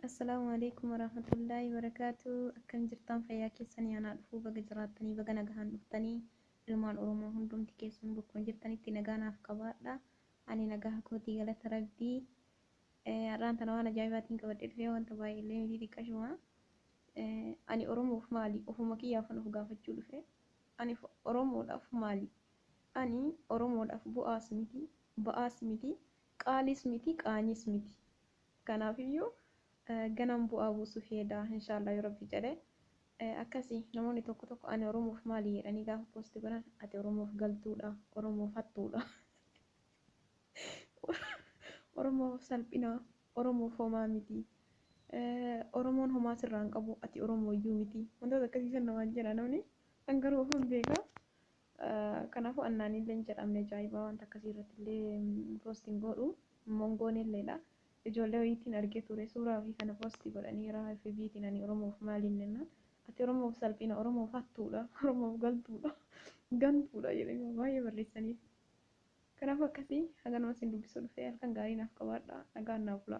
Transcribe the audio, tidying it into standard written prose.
Assalamualaikum warahmatullahi wabarakatuh. Akkam jirtan fayyaa keessanii anaa dhufuu baga jiraattanii baga nagahaan dhuftanii ilmaan Oromoo hundumti keessan bakka jirtanitti nagaa naaf qabaadha. Ani nagaa kootii galata rabbii. Har'aan tana waan ajaa'ibaatiin qabadhee dhufee wanta baay'ee miti xiqqashuma. Ani Oromoof maali? Ofuma kiyyaaf of gaafachuu dhufe. Ani Oromoodhaaf maali? Ani Oromoodhaaf bu'aas miti, ba'aas miti, qaalis miti, qaanyis miti. Kanaafiyyuu ganaan bu'aa buusuuf heeda inshaallah yoo rabbi jedhe akkasii namoonni tokko tokko ani Oromoof maali jedhanii gaafa poosti godhan ati Oromoof galtuudha, Oromoof hattuudha, Oromoof salphina, Oromoof homaa miti, Oromoon homaa sirraan qabu ati Oromooyyuu miti wantoota akkasii san namaan jedha namni kan garuu ofan beeka. Kanaafuu annaanillee hin jedhamne ajaa'ibaa wanta akkasii irratti illee poostiin godhu mongoon illeedha. Ijoollee wayiitiin argee ture suuraa fi kana poostii godhaniira FB'tiin ani Oromoof maaliin jennaan ati Oromoof salphina, Oromoof hattuudha, Oromoof galtuudha, gantuudha jedhanii baay'ee barreessaniif. Kanaaf akkasii haganuma isin dubbisuu dhufee halkan gaarii naaf qabaadha nagaan naaf bula.